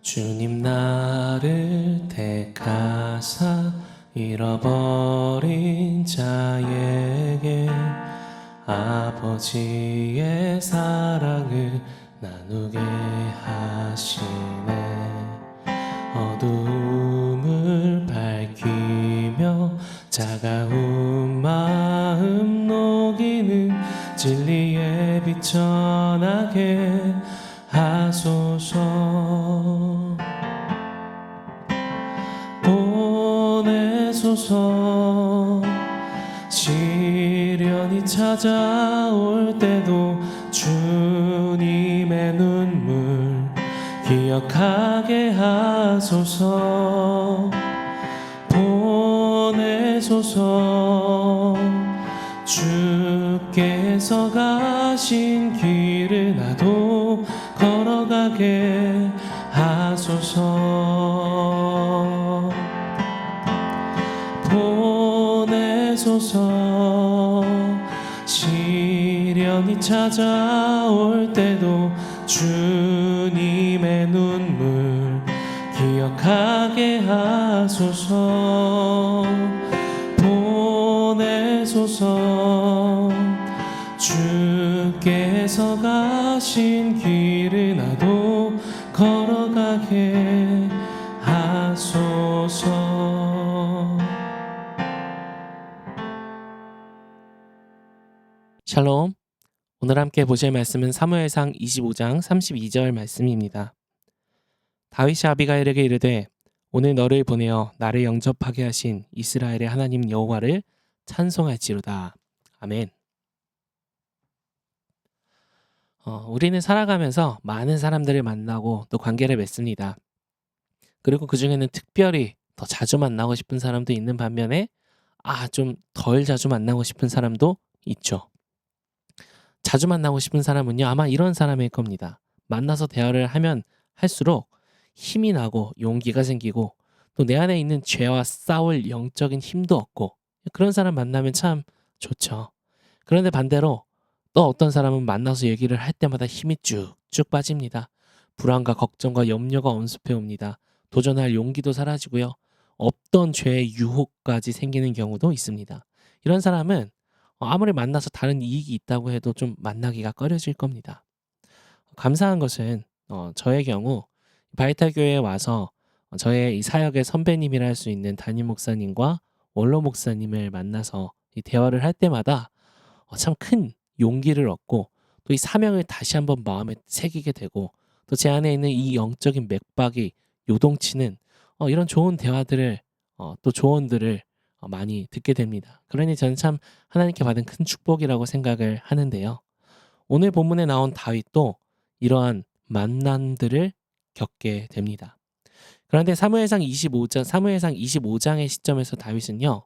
주님 나를 택하사 잃어버린 자에게 아버지의 사랑을 나누게 하시네. 어두움을 밝히며 차가운 마음 녹이는 진리의 빛 전하게 하소서. 보내소서. 시련이 찾아올 때도 주님의 눈물 기억하게 하소서. 보내소서. 주께서 가신 길을 나도 걸어가게 하소서. 보내소서. 시련이 찾아올 때도 주님의 눈물 기억하게 하소서. 보내소서. 주께서 가신 길을 나도 걸어가게 하소서. 샬롬. 오늘 함께 보실 말씀은 사무엘상 25장 32절 말씀입니다. 다윗이 아비가일에게 이르되 오늘 너를 보내어 나를 영접하게 하신 이스라엘의 하나님 여호와를 찬송할지로다. 아멘. 우리는 살아가면서 많은 사람들을 만나고 또 관계를 맺습니다. 그리고 그 중에는 특별히 더 자주 만나고 싶은 사람도 있는 반면에 좀 덜 자주 만나고 싶은 사람도 있죠. 자주 만나고 싶은 사람은요, 아마 이런 사람일 겁니다. 만나서 대화를 하면 할수록 힘이 나고 용기가 생기고 또 내 안에 있는 죄와 싸울 영적인 힘도 얻고 그런 사람 만나면 참 좋죠. 그런데 반대로 또 어떤 사람은 만나서 얘기를 할 때마다 힘이 쭉쭉 빠집니다. 불안과 걱정과 염려가 엄습해 옵니다. 도전할 용기도 사라지고요. 없던 죄의 유혹까지 생기는 경우도 있습니다. 이런 사람은 아무리 만나서 다른 이익이 있다고 해도 좀 만나기가 꺼려질 겁니다. 감사한 것은 저의 경우 바이탈교회에 와서 저의 이 사역의 선배님이라 할 수 있는 담임 목사님과 원로 목사님을 만나서 이 대화를 할 때마다 참 큰 용기를 얻고 또 이 사명을 다시 한번 마음에 새기게 되고 또 제 안에 있는 이 영적인 맥박이 요동치는 이런 좋은 대화들을 또 조언들을 많이 듣게 됩니다. 그러니 저는 참 하나님께 받은 큰 축복이라고 생각을 하는데요. 오늘 본문에 나온 다윗도 이러한 만남들을 겪게 됩니다. 그런데 사무엘상 25장의 시점에서 다윗은요,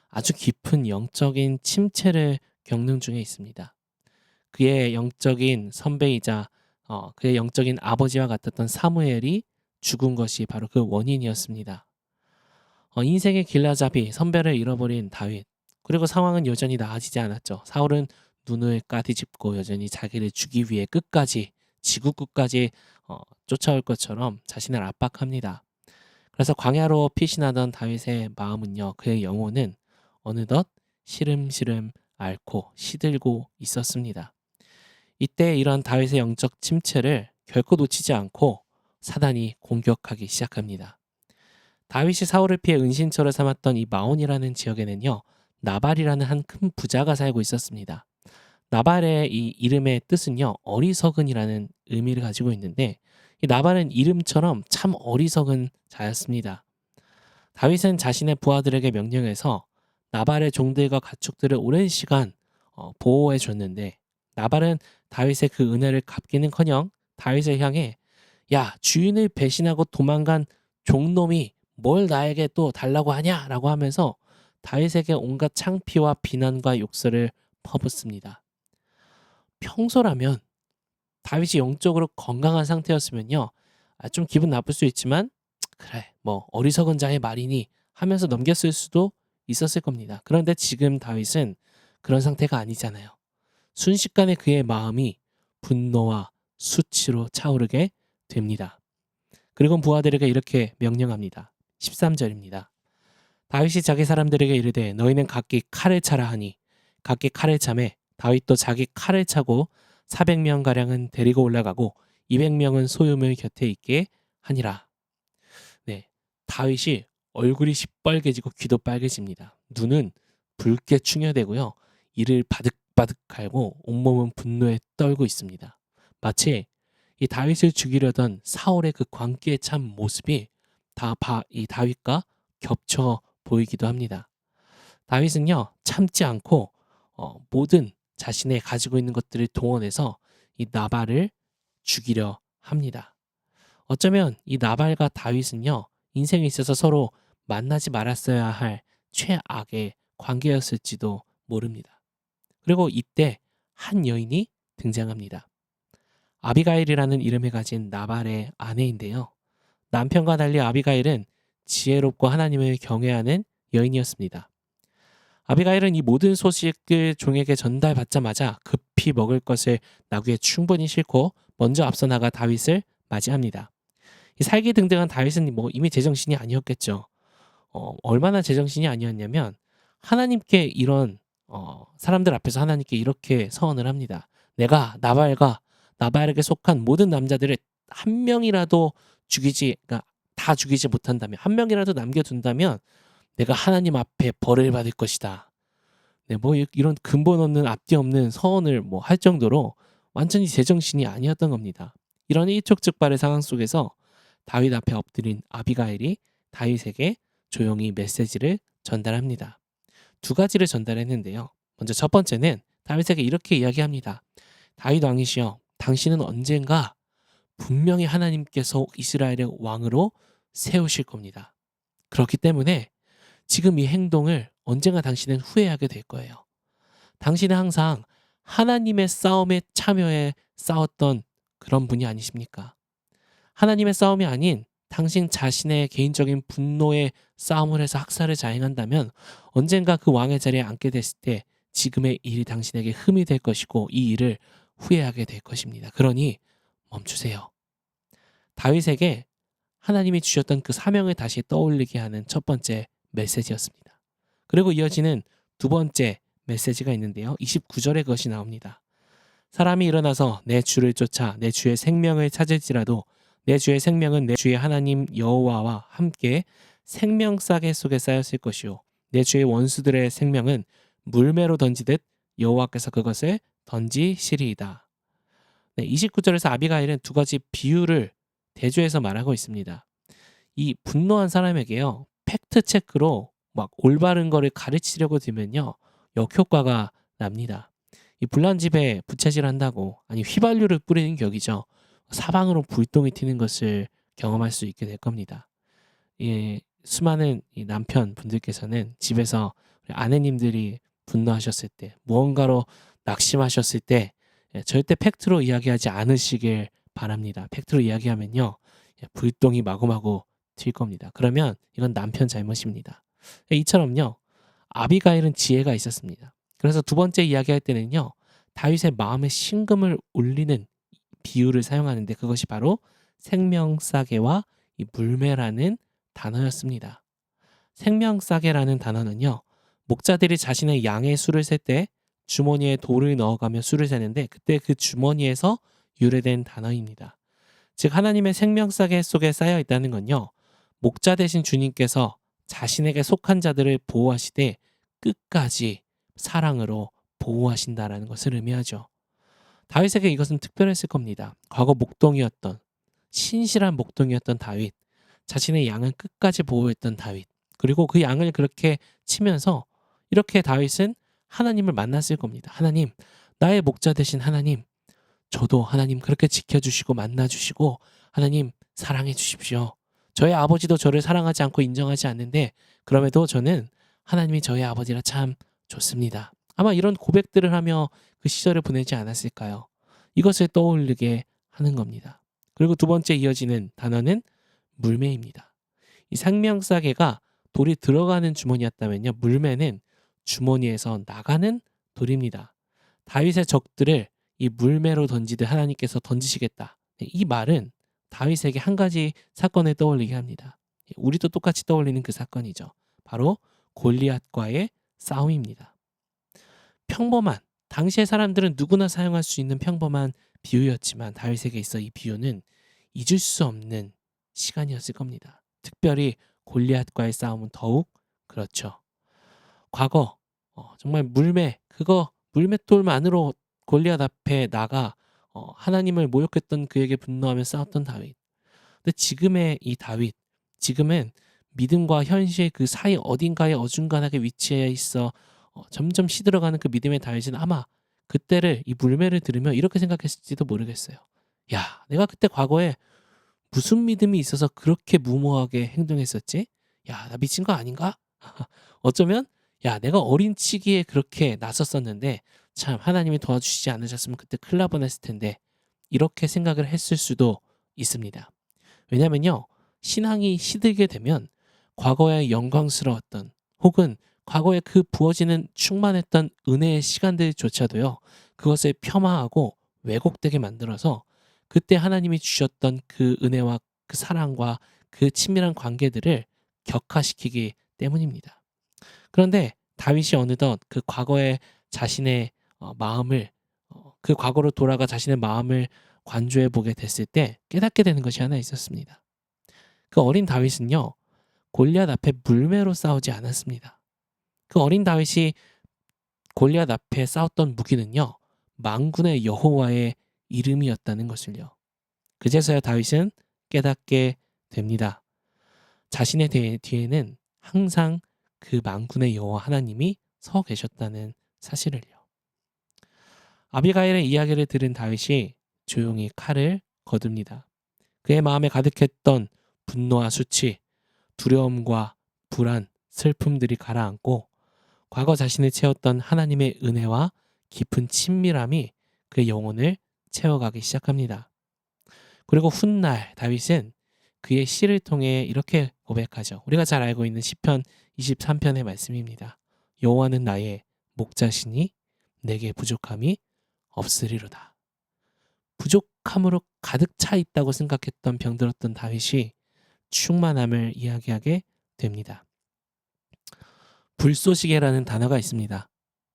아주 깊은 영적인 침체를 겪는 중에 있습니다. 그의 영적인 선배이자 그의 영적인 아버지와 같았던 사무엘이 죽은 것이 바로 그 원인이었습니다. 인생의 길라잡이 선배를 잃어버린 다윗, 그리고 상황은 여전히 나아지지 않았죠. 사울은 눈을 까디집고 여전히 자기를 죽이기 위해 끝까지 지구 끝까지 쫓아올 것처럼 자신을 압박합니다. 그래서 광야로 피신하던 다윗의 마음은요, 그의 영혼은 어느덧 시름시름 앓고 시들고 있었습니다. 이때 이런 다윗의 영적 침체를 결코 놓치지 않고 사단이 공격하기 시작합니다. 다윗이 사울을 피해 은신처를 삼았던 이 마온이라는 지역에는요, 나발이라는 한 큰 부자가 살고 있었습니다. 나발의 이 이름의 뜻은요, 어리석은이라는 의미를 가지고 있는데 이 나발은 이름처럼 참 어리석은 자였습니다. 다윗은 자신의 부하들에게 명령해서 나발의 종들과 가축들을 오랜 시간 보호해 줬는데 나발은 다윗의 그 은혜를 갚기는커녕 다윗을 향해 야, 주인을 배신하고 도망간 종놈이 뭘 나에게 또 달라고 하냐라고 하면서 다윗에게 온갖 창피와 비난과 욕설을 퍼붓습니다. 평소라면 다윗이 영적으로 건강한 상태였으면요, 좀 기분 나쁠 수 있지만 그래 뭐 어리석은 자의 말이니 하면서 넘겼을 수도 있었을 겁니다. 그런데 지금 다윗은 그런 상태가 아니잖아요. 순식간에 그의 마음이 분노와 수치로 차오르게 됩니다. 그리고 부하들에게 이렇게 명령합니다. 13절입니다. 다윗이 자기 사람들에게 이르되 너희는 각기 칼을 차라 하니 각기 칼을 차매 다윗도 자기 칼을 차고 400명가량은 데리고 올라가고 200명은 소유물 곁에 있게 하니라. 네, 다윗이 얼굴이 시뻘개지고 귀도 빨개집니다. 눈은 붉게 충혈되고요. 이를 바득바득 갈고 온몸은 분노에 떨고 있습니다. 마치 이 다윗을 죽이려던 사울의 그 광기에 찬 모습이 이 다윗과 겹쳐 보이기도 합니다. 다윗은요 참지 않고 모든 자신의 가지고 있는 것들을 동원해서 이 나발을 죽이려 합니다. 어쩌면 이 나발과 다윗은요 인생에 있어서 서로 만나지 말았어야 할 최악의 관계였을지도 모릅니다. 그리고 이때 한 여인이 등장합니다. 아비가일이라는 이름을 가진 나발의 아내인데요. 남편과 달리 아비가일은 지혜롭고 하나님을 경외하는 여인이었습니다. 아비가일은 이 모든 소식을 종에게 전달받자마자 급히 먹을 것을 나귀에 충분히 싣고 먼저 앞서 나가 다윗을 맞이합니다. 이 살기등등한 다윗은 이미 제정신이 아니었겠죠. 얼마나 제정신이 아니었냐면 하나님께 이런 사람들 앞에서 하나님께 이렇게 서원을 합니다. 내가 나발에게 속한 모든 남자들을 한 명이라도 그러니까 다 죽이지 못한다면 한 명이라도 남겨둔다면 내가 하나님 앞에 벌을 받을 것이다. 네, 이런 근본 없는 앞뒤 없는 서원을 할 정도로 완전히 제정신이 아니었던 겁니다. 이런 일촉즉발의 상황 속에서 다윗 앞에 엎드린 아비가일이 다윗에게 조용히 메시지를 전달합니다. 두 가지를 전달했는데요. 먼저 첫 번째는 다윗에게 이렇게 이야기합니다. 다윗 왕이시여, 당신은 언젠가 분명히 하나님께서 이스라엘의 왕으로 세우실 겁니다. 그렇기 때문에 지금 이 행동을 언젠가 당신은 후회하게 될 거예요. 당신은 항상 하나님의 싸움에 참여해 싸웠던 그런 분이 아니십니까? 하나님의 싸움이 아닌 당신 자신의 개인적인 분노의 싸움을 해서 학살을 자행한다면 언젠가 그 왕의 자리에 앉게 됐을 때 지금의 일이 당신에게 흠이 될 것이고 이 일을 후회하게 될 것입니다. 그러니 멈추세요. 다윗에게 하나님이 주셨던 그 사명을 다시 떠올리게 하는 첫 번째 메시지였습니다. 그리고 이어지는 두 번째 메시지가 있는데요. 29절에 그것이 나옵니다. 사람이 일어나서 내 주를 쫓아 내 주의 생명을 찾을지라도 내 주의 생명은 내 주의 하나님 여호와와 함께 생명싸개 속에 쌓였을 것이요 내 주의 원수들의 생명은 물매로 던지듯 여호와께서 그것을 던지시리이다. 네, 29절에서 아비가일은 두 가지 비유를 대조해서 말하고 있습니다. 이 분노한 사람에게요 팩트 체크로 올바른 거를 가르치려고 들면요 역효과가 납니다. 이 불난 집에 부채질한다고 아니 휘발유를 뿌리는 격이죠. 사방으로 불똥이 튀는 것을 경험할 수 있게 될 겁니다. 수많은 이 남편 분들께서는 집에서 아내님들이 분노하셨을 때 무언가로 낙심하셨을 때 절대 팩트로 이야기하지 않으시길 바랍니다. 팩트로 이야기하면요 불똥이 마구마구 튈 겁니다. 그러면 이건 남편 잘못입니다. 이처럼요 아비가일은 지혜가 있었습니다. 그래서 두 번째 이야기할 때는요 다윗의 마음에 심금을 울리는 비유를 사용하는데 그것이 바로 생명싸개와 이 물매라는 단어였습니다. 생명싸개라는 단어는요 목자들이 자신의 양의 수를 셀 때 주머니에 돌을 넣어가며 수를 세는데 그때 그 주머니에서 유래된 단어입니다. 즉 하나님의 생명싸개 속에 쌓여 있다는 건요 목자 되신 주님께서 자신에게 속한 자들을 보호하시되 끝까지 사랑으로 보호하신다라는 것을 의미하죠. 다윗에게 이것은 특별했을 겁니다. 과거 목동이었던 신실한 목동이었던 다윗, 자신의 양은 끝까지 보호했던 다윗, 그리고 그 양을 그렇게 치면서 이렇게 다윗은 하나님을 만났을 겁니다. 하나님, 나의 목자 되신 하나님, 저도 하나님 그렇게 지켜주시고 만나주시고 하나님 사랑해 주십시오. 저의 아버지도 저를 사랑하지 않고 인정하지 않는데 그럼에도 저는 하나님이 저의 아버지라 참 좋습니다. 아마 이런 고백들을 하며 그 시절을 보내지 않았을까요? 이것을 떠올리게 하는 겁니다. 그리고 두 번째 이어지는 단어는 물매입니다. 이 생명싸개가 돌이 들어가는 주머니였다면요. 물매는 주머니에서 나가는 돌입니다. 다윗의 적들을 이 물매로 던지듯 하나님께서 던지시겠다. 이 말은 다윗에게 한 가지 사건을 떠올리게 합니다. 우리도 똑같이 떠올리는 그 사건이죠. 바로 골리앗과의 싸움입니다. 평범한, 당시의 사람들은 누구나 사용할 수 있는 평범한 비유였지만 다윗에게 있어 이 비유는 잊을 수 없는 시간이었을 겁니다. 특별히 골리앗과의 싸움은 더욱 그렇죠. 과거 정말 물맷돌만으로 골리앗 앞에 나가 하나님을 모욕했던 그에게 분노하며 싸웠던 다윗. 근데 지금의 이 다윗, 지금은 믿음과 현실 그 사이 어딘가에 어중간하게 위치해 있어 점점 시들어가는 그 믿음의 다윗은 아마 그때를 이 물매를 들으며 이렇게 생각했을지도 모르겠어요. 야, 내가 그때 과거에 무슨 믿음이 있어서 그렇게 무모하게 행동했었지? 야, 나 미친 거 아닌가? 어쩌면 야, 내가 어린 치기에 그렇게 나섰었는데 참 하나님이 도와주시지 않으셨으면 그때 큰일 날 뻔했을 텐데 이렇게 생각을 했을 수도 있습니다. 왜냐면요, 신앙이 시들게 되면 과거의 영광스러웠던 혹은 과거에 그 부어지는 충만했던 은혜의 시간들조차도요, 그것을 폄하하고 왜곡되게 만들어서 그때 하나님이 주셨던 그 은혜와 그 사랑과 그 친밀한 관계들을 격화시키기 때문입니다. 그런데 다윗이 어느덧 그 과거의 자신의 마음을 그 과거로 돌아가 자신의 마음을 관조해 보게 됐을 때 깨닫게 되는 것이 하나 있었습니다. 그 어린 다윗은요, 골리앗 앞에 물매로 싸우지 않았습니다. 그 어린 다윗이 골리앗 앞에 싸웠던 무기는요, 만군의 여호와의 이름이었다는 것을요. 그제서야 다윗은 깨닫게 됩니다. 자신의 뒤에는 항상 그 만군의 여호와 하나님이 서 계셨다는 사실을요. 아비가일의 이야기를 들은 다윗이 조용히 칼을 거둡니다. 그의 마음에 가득했던 분노와 수치, 두려움과 불안, 슬픔들이 가라앉고 과거 자신을 채웠던 하나님의 은혜와 깊은 친밀함이 그의 영혼을 채워가기 시작합니다. 그리고 훗날 다윗은 그의 시를 통해 이렇게 고백하죠. 우리가 잘 알고 있는 시편 23편의 말씀입니다. 여호와는 나의 목자시니 내게 부족함이 없으리로다. 부족함으로 가득 차 있다고 생각했던 병들었던 다윗이 충만함을 이야기하게 됩니다. 불쏘시개라는 단어가 있습니다.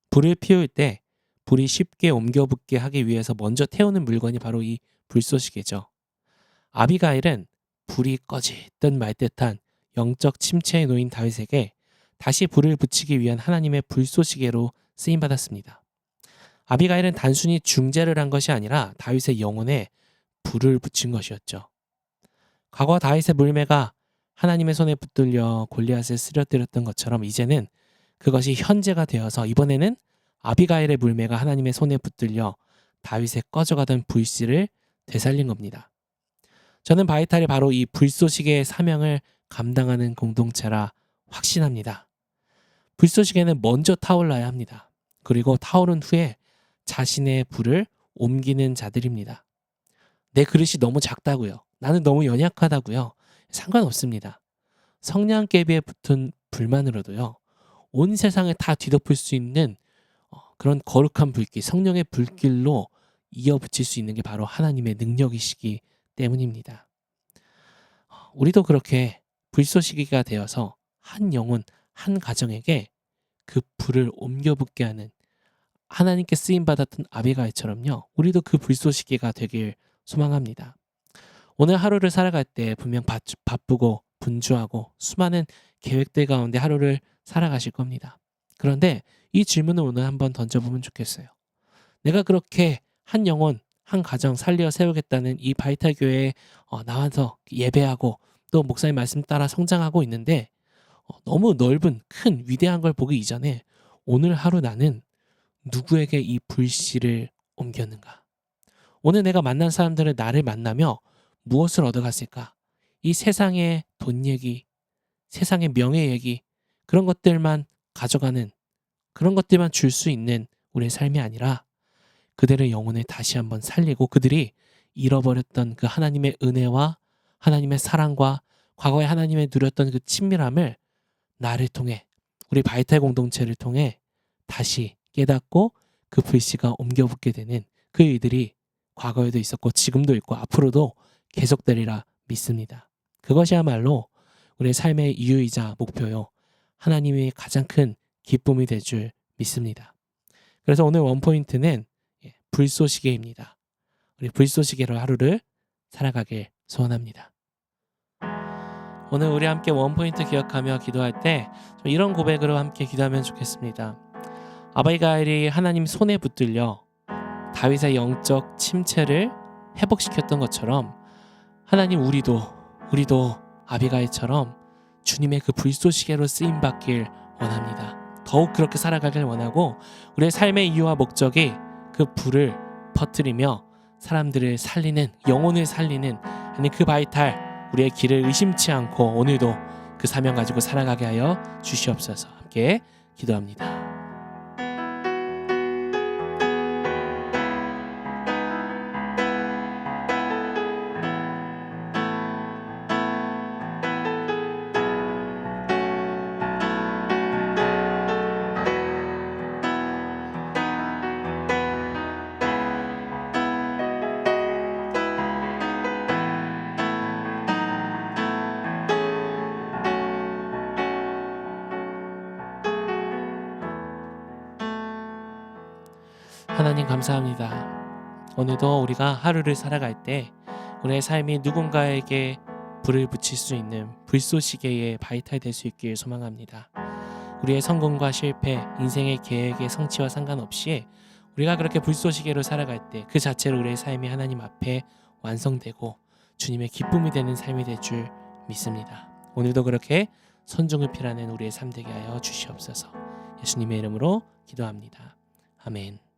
불을 피울 때 불이 쉽게 옮겨 붙게 하기 위해서 먼저 태우는 물건이 바로 이 불쏘시개죠. 아비가일은 불이 꺼지든 말 듯한 영적 침체에 놓인 다윗에게 다시 불을 붙이기 위한 하나님의 불쏘시개로 쓰임받았습니다. 아비가일은 단순히 중재를 한 것이 아니라 다윗의 영혼에 불을 붙인 것이었죠. 과거 다윗의 물매가 하나님의 손에 붙들려 골리앗을 쓰러뜨렸던 것처럼 이제는 그것이 현재가 되어서 이번에는 아비가일의 물매가 하나님의 손에 붙들려 다윗의 꺼져가던 불씨를 되살린 겁니다. 저는 바이탈이 바로 이 불쏘시개의 사명을 감당하는 공동체라 확신합니다. 불쏘시개는 먼저 타올라야 합니다. 그리고 타오른 후에 자신의 불을 옮기는 자들입니다. 내 그릇이 너무 작다고요. 나는 너무 연약하다고요. 상관없습니다. 성냥개비에 붙은 불만으로도요, 온 세상을 다 뒤덮을 수 있는 그런 거룩한 불길, 성령의 불길로 이어붙일 수 있는 게 바로 하나님의 능력이시기 때문입니다. 우리도 그렇게 불쏘시개가 되어서 한 영혼, 한 가정에게 그 불을 옮겨 붙게 하는 하나님께 쓰임받았던 아비가일처럼요, 우리도 그 불쏘시개가 되길 소망합니다. 오늘 하루를 살아갈 때 분명 바쁘고 분주하고 수많은 계획들 가운데 하루를 살아가실 겁니다. 그런데 이 질문을 오늘 한번 던져보면 좋겠어요. 내가 그렇게 한 영혼, 한 가정 살려 세우겠다는 이 바이탈 교회에 나와서 예배하고 또 목사님 말씀 따라 성장하고 있는데 너무 넓은 큰 위대한 걸 보기 이전에 오늘 하루 나는 누구에게 이 불씨를 옮겼는가? 오늘 내가 만난 사람들은 나를 만나며 무엇을 얻어갔을까? 이 세상의 돈 얘기, 세상의 명예 얘기, 그런 것들만 가져가는, 그런 것들만 줄 수 있는 우리의 삶이 아니라 그들의 영혼을 다시 한번 살리고 그들이 잃어버렸던 그 하나님의 은혜와 하나님의 사랑과 과거에 하나님의 누렸던 그 친밀함을 나를 통해, 우리 바이탈 공동체를 통해 다시 깨닫고 그 불씨가 옮겨 붙게 되는 그 일들이 과거에도 있었고 지금도 있고 앞으로도 계속되리라 믿습니다. 그것이야말로 우리의 삶의 이유이자 목표요. 하나님이 가장 큰 기쁨이 될 줄 믿습니다. 그래서 오늘 원포인트는 불쏘시개입니다. 우리 불쏘시개로 하루를 살아가길 소원합니다. 오늘 우리 함께 원포인트 기억하며 기도할 때 이런 고백으로 함께 기도하면 좋겠습니다. 아비가일이 하나님 손에 붙들려 다윗의 영적 침체를 회복시켰던 것처럼 하나님 우리도 아비가일처럼 주님의 그 불쏘시개로 쓰임받길 원합니다. 더욱 그렇게 살아가길 원하고 우리의 삶의 이유와 목적이 그 불을 퍼뜨리며 사람들을 살리는, 영혼을 살리는 아니 그 바이탈 우리의 길을 의심치 않고 오늘도 그 사명 가지고 살아가게 하여 주시옵소서. 함께 기도합니다. 하나님 감사합니다. 오늘도 우리가 하루를 살아갈 때 우리의 삶이 누군가에게 불을 붙일 수 있는 불쏘시개의 바이탈 될 수 있길 소망합니다. 우리의 성공과 실패, 인생의 계획의 성취와 상관없이 우리가 그렇게 불쏘시개로 살아갈 때 그 자체로 우리의 삶이 하나님 앞에 완성되고 주님의 기쁨이 되는 삶이 될 줄 믿습니다. 오늘도 그렇게 선중을 필하는 우리의 삶 되게 하여 주시옵소서. 예수님의 이름으로 기도합니다. 아멘.